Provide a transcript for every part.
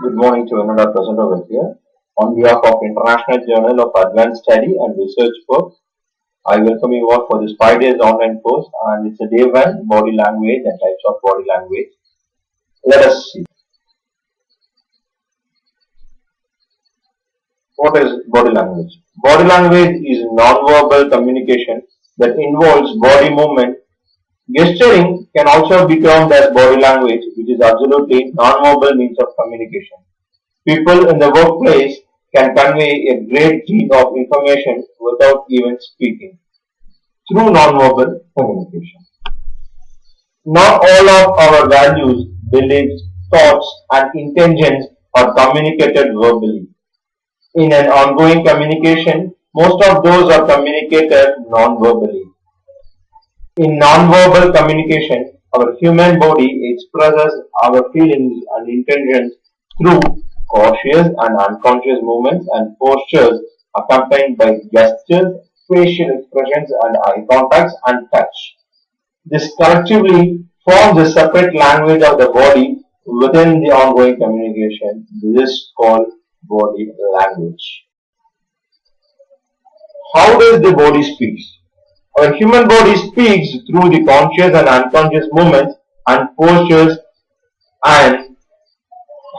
Good morning to another presenter over here. On behalf of International Journal of Advanced Study and Research Work, I welcome you all for this 5 days online course, and it's a day one, body language and types of body language. Let us see. What is body language? Body language is non-verbal communication that involves body movement. Gesturing can also be termed as body language, which is absolutely non-verbal means of communication. People in the workplace can convey a great deal of information without even speaking through non-verbal communication. Not all of our values, beliefs, thoughts, and intentions are communicated verbally. In an ongoing communication, most of those are communicated non-verbally. In non-verbal communication, our human body expresses our feelings and intentions through conscious and unconscious movements and postures accompanied by gestures, facial expressions, and eye contacts and touch. This collectively forms a separate language of the body within the ongoing communication. This is called body language. How does the body speak? Our human body speaks through the conscious and unconscious movements and postures and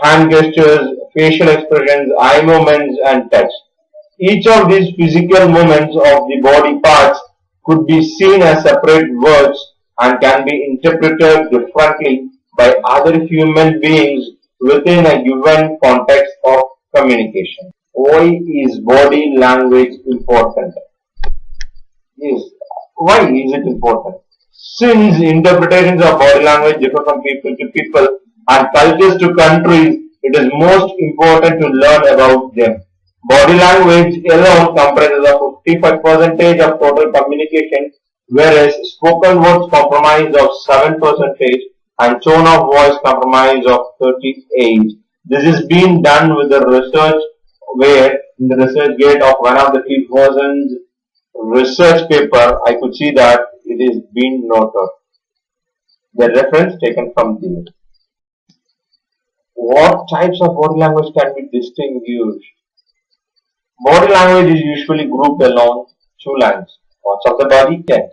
hand gestures, facial expressions, eye movements, and touch. Each of these physical movements of the body parts could be seen as separate words and can be interpreted differently by other human beings within a given context of communication. Why is body language important? Yes. Why is it important? Since interpretations of body language differ from people to people and cultures to countries, it is most important to learn about them. Body language alone comprises of 55% of total communication, whereas spoken words comprise of 7% and tone of voice comprise of 38%. This is being done with the research where in the research gate of one of the 2000 research paper, I could see that it is being noted. The reference taken from there. What types of body language can be distinguished? Body language is usually grouped along two lines. Parts of the body, 10.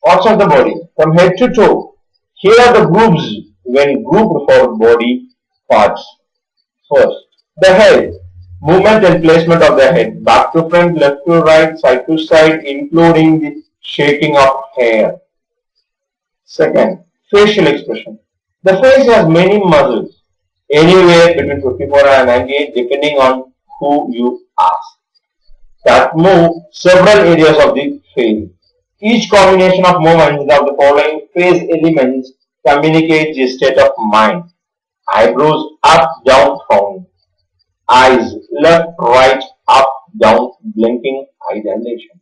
Parts of the body, from head to toe. Here are the groups when grouped for body parts. First, the head. Movement and placement of the head, back to front, left to right, side to side, including the shaking of hair. Second, facial expression. The face has many muscles, anywhere between 54 and 98 depending on who you ask, that move several areas of the face. Each combination of movements of the following face elements communicates a state of mind. Eyebrows up, down, frowning. Eyes left, right, up, down, blinking, eye dilation.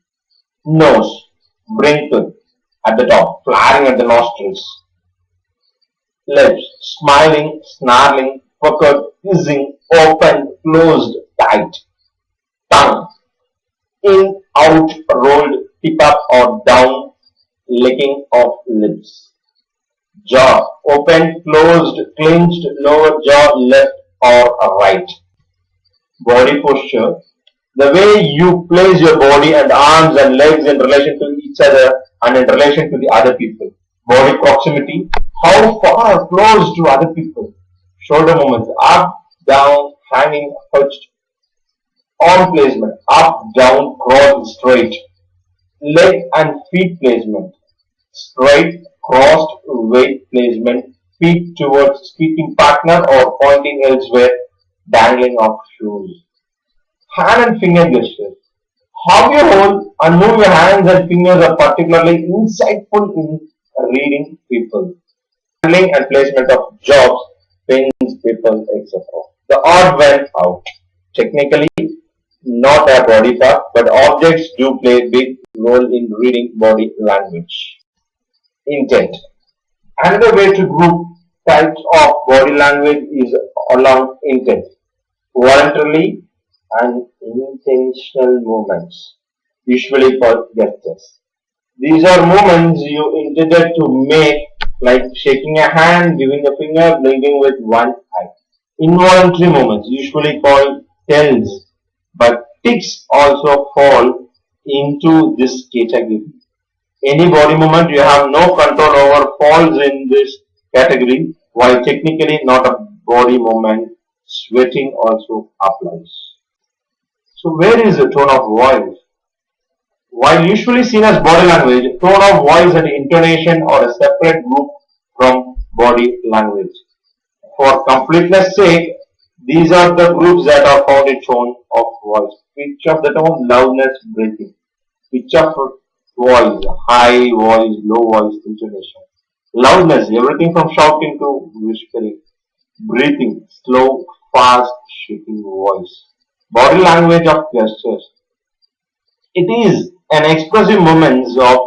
Nose wrinkled at the top, flaring at the nostrils. Lips smiling, snarling, puckered, hissing, open, closed, tight. Tongue in, out, rolled, tip up or down, licking of lips. Jaw open, closed, clenched, lower jaw left or right. Body posture, the way you place your body and arms and legs in relation to each other and in relation to the other people. Body proximity, how far close to other people. Shoulder movements, up, down, hanging, perched. Arm placement, up, down, crossed, straight. Leg and feet placement, straight, crossed, weight placement, feet towards speaking partner or pointing elsewhere, dangling of shoes. Hand and finger gestures. How you hold and move your hands and fingers are particularly insightful in reading people. Handling and placement of jobs, pens, papers, etc. The odd one out. Technically, not a body part, but objects do play a big role in reading body language. Intent. Another way to group types of body language is along intent. Voluntarily and intentional movements, usually called gestures. These are movements you intended to make, like shaking a hand, giving a finger, blinking with one eye. Involuntary movements, usually called tells, but tics also fall into this category. Any body movement you have no control over falls in this category, while technically not a body movement. Sweating also applies. So where is the tone of voice? While usually seen as body language, tone of voice and intonation are a separate group from body language. For completeness sake, these are the groups that are found in tone of voice. Pitch of the tone, loudness, breathing. Pitch of voice, high voice, low voice, intonation. Loudness, everything from shouting to whispering. Breathing, slow, fast, shaking voice. Body language of gestures. It is an expressive movement of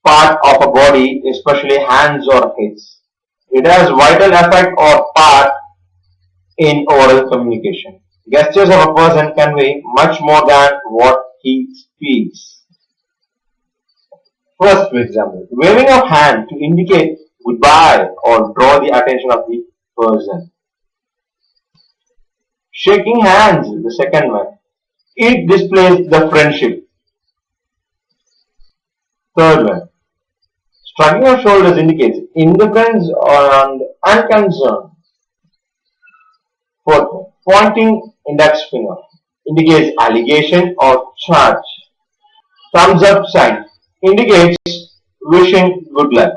part of a body, especially hands or heads. It has vital effect or part in oral communication. Gestures of a person convey much more than what he speaks. First example, waving of hand to indicate goodbye or draw the attention of the person. Shaking hands, the second one. It displays the friendship. Third one. Shrugging of shoulders indicates indifference and unconcern. Fourth one. Pointing index finger indicates allegation or charge. Thumbs up sign indicates wishing good luck.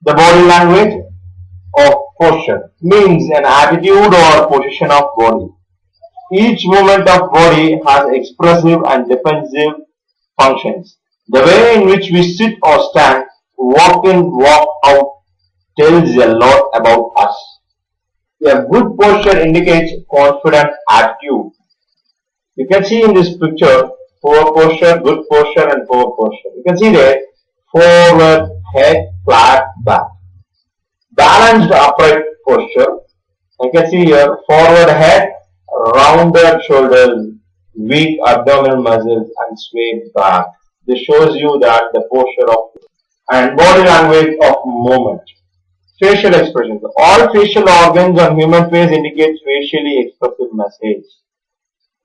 The body language of posture means an attitude or position of body. Each movement of body has expressive and defensive functions. The way in which we sit or stand, walk in, walk out tells a lot about us. A good posture indicates confident attitude. You can see in this picture poor posture, good posture and poor posture. You can see there forward, head, flat, back. Balanced upright posture. You can see here forward head, rounded shoulders, weak abdominal muscles and swayed back. This shows you that the posture of and body language of movement. Facial expressions. All facial organs on human face indicate facially expressive message.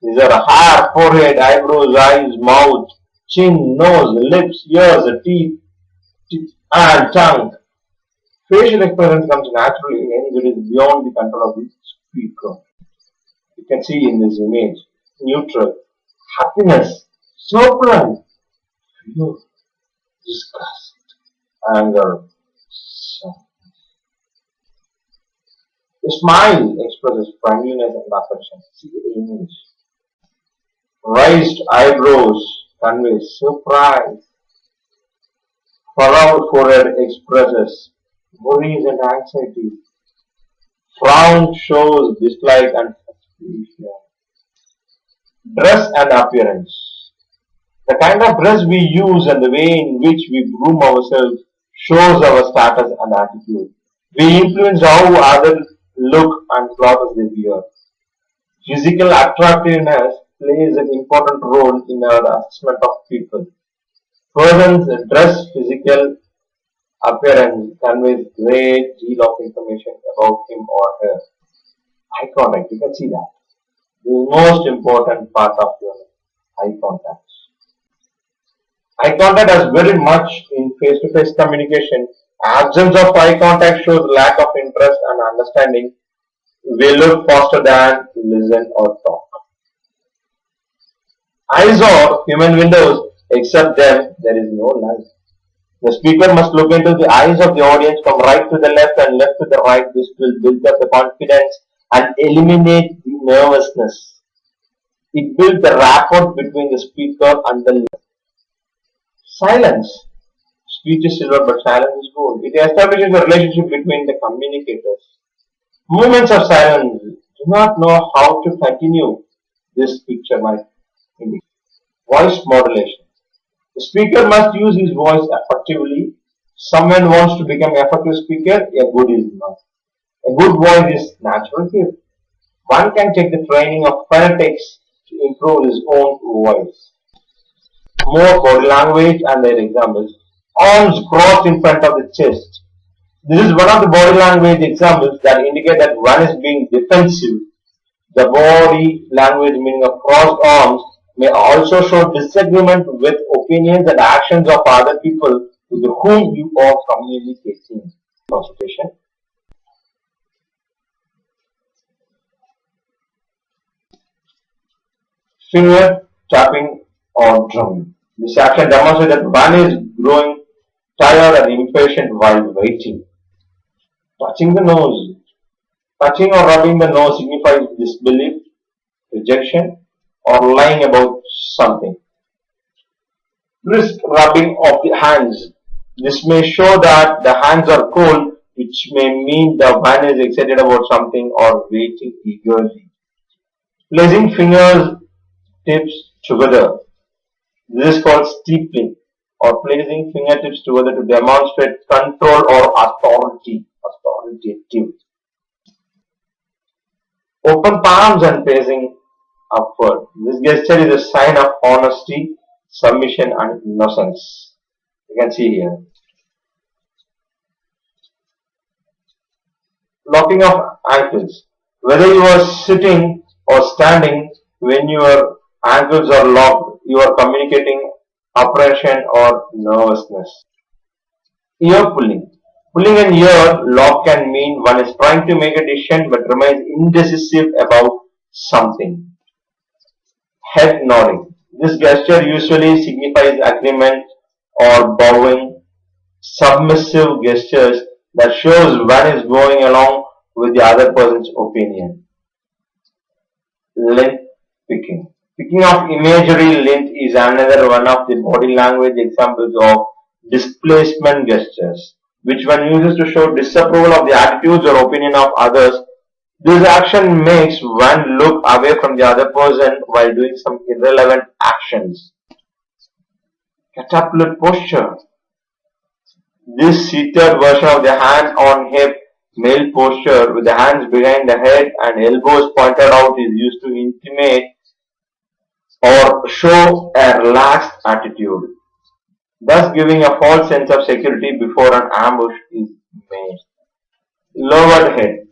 These are hair, forehead, eyebrows, eyes, mouth, chin, nose, lips, ears, teeth, and tongue. Facial expression comes naturally and it is beyond the control of the speaker. You can see in this image, neutral, happiness, surprise, fear, disgust, anger, sadness. A smile expresses friendliness and affection. See the image. Raised eyebrows conveys surprise. Furrowed forehead expresses worries and anxiety. Frown shows dislike and suspicion. Dress and appearance. The kind of dress we use and the way in which we groom ourselves shows our status and attitude. We influence how others look and clothes they wear. Physical attractiveness plays an important role in our assessment of people. Person's dress, physical appearance conveys great deal of information about him or her. Eye contact, you can see that. This is the most important part of your eye contact. Eye contact has very much in face-to-face communication. Absence of eye contact shows lack of interest and understanding. We look faster than listen or talk. Eyes are human windows, except them there is no light. The speaker must look into the eyes of the audience from right to the left and left to the right. This will build up the confidence and eliminate the nervousness. It builds the rapport between the speaker and the listener. Silence. Speech is silver, but silence is gold. It establishes a relationship between the communicators. Moments of silence. Do not know how to continue. This picture might indicate. Voice modulation. The speaker must use his voice effectively. Someone wants to become an effective speaker, a good is not. A good voice is natural gift. One can take the training of phonetics to improve his own voice. More body language and their examples. Arms crossed in front of the chest. This is one of the body language examples that indicate that one is being defensive. The body language meaning of crossed arms may also show disagreement with opinions and actions of other people with whom you are communicating. Concentration. Finger tapping or drumming. This action demonstrates that one is growing tired and impatient while waiting. Touching the nose. Touching or rubbing the nose signifies disbelief, rejection, or lying about something. Brisk rubbing of the hands. This may show that the hands are cold, which may mean the man is excited about something or waiting eagerly. Placing fingers tips together. This is called steepling or placing fingertips together to demonstrate control or authority. Authoritative. Open palms and facing upward. This gesture is a sign of honesty, submission and innocence. You can see here. Locking of ankles. Whether you are sitting or standing, when your ankles are locked, you are communicating apprehension or nervousness. Ear pulling. Pulling an ear lock can mean one is trying to make a decision but remains indecisive about something. Head nodding. This gesture usually signifies agreement or bowing. Submissive gestures that shows one is going along with the other person's opinion. Lint picking. Picking of imagery lint is another one of the body language examples of displacement gestures, which one uses to show disapproval of the attitudes or opinion of others. This action makes one look away from the other person while doing some irrelevant actions. Catapult posture. This seated version of the hand on hip male posture with the hands behind the head and elbows pointed out is used to intimate or show a relaxed attitude, thus giving a false sense of security before an ambush is made. Lowered head.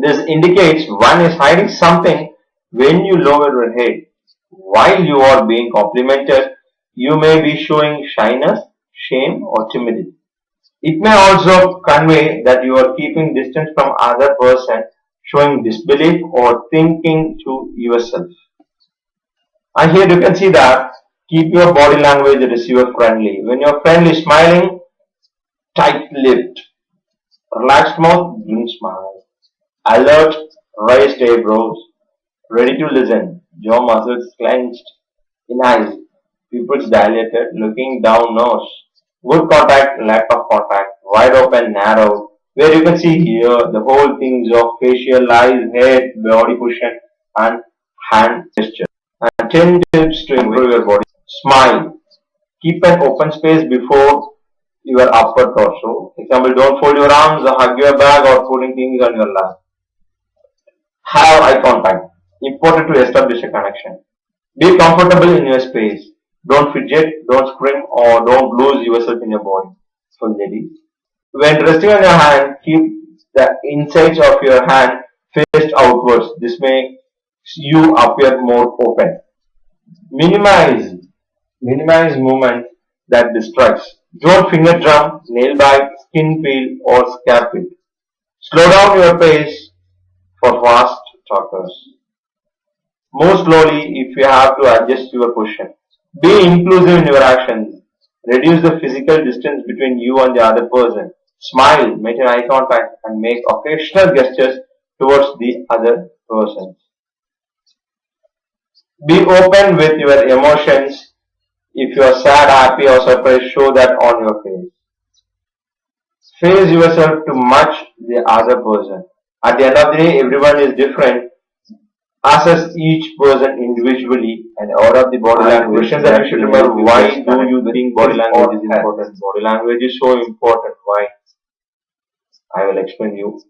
This indicates one is hiding something. When you lower your head while you are being complimented, you may be showing shyness, shame or timidity. It may also convey that you are keeping distance from other person, showing disbelief or thinking to yourself. And here you can see that keep your body language receiver friendly. When your friend is smiling, tight-lipped. Relaxed mouth, don't smile. Alert, raised eyebrows. Ready to listen. Jaw muscles clenched. In eyes, pupils dilated, looking down nose. Good contact, lack of contact. Wide open, narrow. Where you can see here the whole things of facial, eyes, head, body position and hand gesture. And 10 tips to improve your body. Smile. Keep an open space before your upper torso. Example, don't fold your arms or hug your back or putting things on your lap. Have eye contact. Important to establish a connection. Be comfortable in your space. Don't fidget, don't scream or don't lose yourself in your body. For ladies. When resting on your hand, keep the insides of your hand faced outwards. This makes you appear more open. Minimize movement that distracts. Don't finger drum, nail bite, skin peel or scalp it. Slow down your pace for fast talkers. Move slowly if you have to adjust your position. Be inclusive in your actions. Reduce the physical distance between you and the other person. Smile, maintain eye contact and make occasional gestures towards the other person. Be open with your emotions. If you are sad, happy or surprised, show that on your face. Face yourself to match the other person. At the end of the day, everyone is different. Assess each person individually and out of the body language. Question that you should remember: why do you think body language is important? Body language is so important. Why? I will explain you.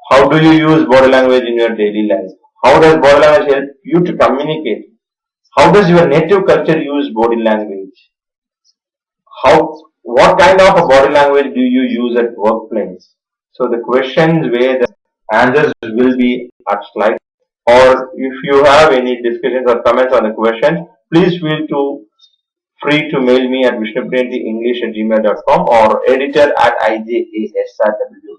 How do you use body language in your daily life? How does body language help you to communicate? How does your native culture use body language? How What kind of a body language do you use at workplace? So the questions where the answers will be at slide, or if you have any discussions or comments on the question, please feel to free to mail me at vishnupriyantienglish@gmail.com or editor@ijas@w